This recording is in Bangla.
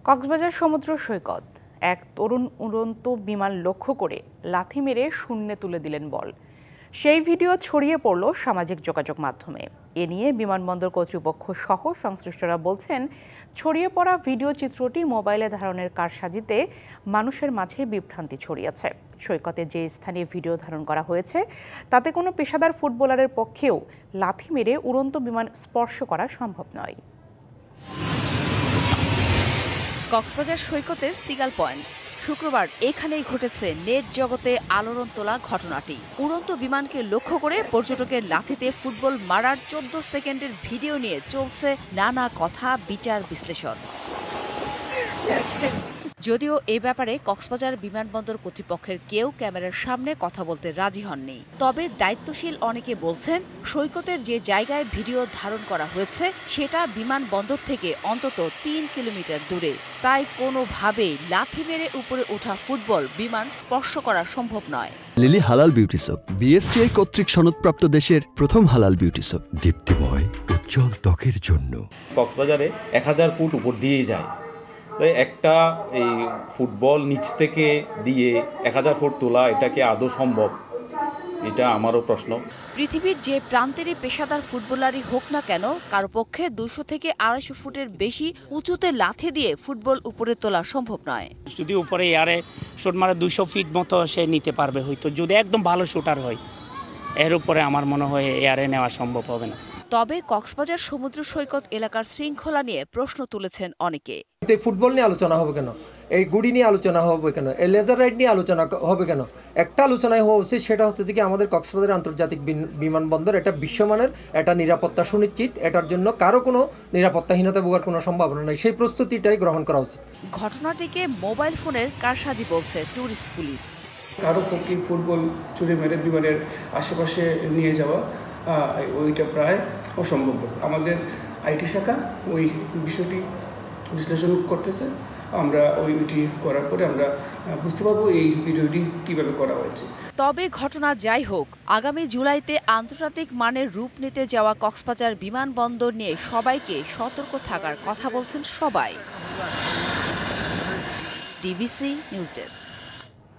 কক্সবাজার সমুদ্র সৈকত এক তরুণ উড়ন্ত বিমান লক্ষ্য করে লাথি মেরে শূন্যে তুলে দিলেন বল। সেই ভিডিও ছড়িয়ে পড়ল সামাজিক যোগাযোগ মাধ্যমে। এ নিয়ে বিমানবন্দর কর্তৃপক্ষ সহ সংশ্লিষ্টরা বলছেন, ছড়িয়ে পড়া ভিডিও চিত্রটি মোবাইলে ধারণের কারসাজিতে মানুষের মাঝে বিভ্রান্তি ছড়িয়েছে। সৈকতে যে স্থানে ভিডিও ধারণ করা হয়েছে তাতে কোনো পেশাদার ফুটবলারের পক্ষেও লাথি মেরে উড়ন্ত বিমান স্পর্শ করা সম্ভব নয়। কক্সবাজার সৈকতের সিগাল পয়েন্ট। শুক্রবার এখানেই ঘটেছে নেট জগতে আলোড়ন তোলা ঘটনাটি। উড়ন্ত বিমানকে লক্ষ্য করে পর্যটকের লাথিতে ফুটবল মারার 14 সেকেন্ডের ভিডিও নিয়ে চলছে নানা কথা, বিচার, বিশ্লেষণ। যদিও এ ব্যাপারে কক্সবাজার বিমানবন্দর কর্তৃপক্ষের কেউ ক্যামেরার সামনে কথা বলতে রাজি হননি। তবে দায়িত্বশীল অনেকে বলছেন, সৈকতের যে জায়গায় ভিডিও ধারণ করা হয়েছে সেটা বিমানবন্দর থেকে অন্তত 3 কিলোমিটার দূরে। তাই কোনোভাবেই লাথি মেরে উপরে ওঠা ফুটবল বিমান স্পর্শ করা সম্ভব নয়। লিলি হালাল বিউটি সোপ, বিএসটিআই কর্তৃক সনদপ্রাপ্ত দেশের প্রথম হালাল বিউটি সোপ। দীপ্তিময় উজ্জ্বল ত্বকের জন্য। কক্সবাজারে 1000 ফুট উপর দিয়েই যায়। তাই একটা এই ফুটবল নিচ থেকে দিয়ে 1000 ফুট তোলা, এটা কি আদৌ সম্ভব? এটা আমারও প্রশ্ন। পৃথিবীর যে প্রান্তেরই পেশাদার ফুটবলারই হোক না কেন, কারো পক্ষে 200 থেকে 250 ফুটের বেশি উঁচুতে লাথি দিয়ে ফুটবল উপরে তোলা সম্ভব নয়। যদি উপরে এয়ারে শট মারে 200 ফিট মতো সে নিতে পারবে হয়তো, যদি একদম ভালো শুটার হয়। এর উপরে আমার মনে হয় এয়ারে নেওয়া সম্ভব হবে না। তবে কক্সবাজার সমুদ্র সৈকত এলাকার শৃঙ্খলা নিয়ে প্রশ্ন তুলেছেন অনেকে। এই ফুটবল নিয়ে আলোচনা হবে কেন? এই গুডি নিয়ে আলোচনা হবে কেন? এই লেজার রাইড নিয়ে আলোচনা হবে কেন? একটা আলোচনায় হওয়া উচিত, সেটা হচ্ছে যে আমাদের কক্সবাজার আন্তর্জাতিক বিমানবন্দর এটা বিশ্বমানের, এটা নিরাপত্তা সুনিশ্চিত, এটার জন্য কারো কোনো নিরাপত্তাহীনতা ভোগার কোনো সম্ভাবনা নেই। সেই প্রস্তুতিটাই গ্রহণ করা উচিত। ঘটনাটিকে মোবাইল ফোনের কারসাজি বলছে ট্যুরিস্ট পুলিশ। কারো পক্ষে ফুটবল চুরি মেরে বিমানের আশেপাশে নিয়ে যাওয়া ওইটা প্রায় অসম্ভব। আমাদের আইটি শাখা ওই বিষয়টি বিশ্লেষণ করতেছে। আমরা ওইটি করার পরে আমরা বুঝতে পারবো এই ভিডিওটি কিভাবে করা হয়েছে। তবে ঘটনা যাই হোক, আগামী জুলাইতে আন্তর্জাতিক মানের রূপ নিতে যাওয়া কক্সবাজার বিমানবন্দর নিয়ে সবাইকে সতর্ক থাকার কথা বলছেন সবাই। DBC news desk.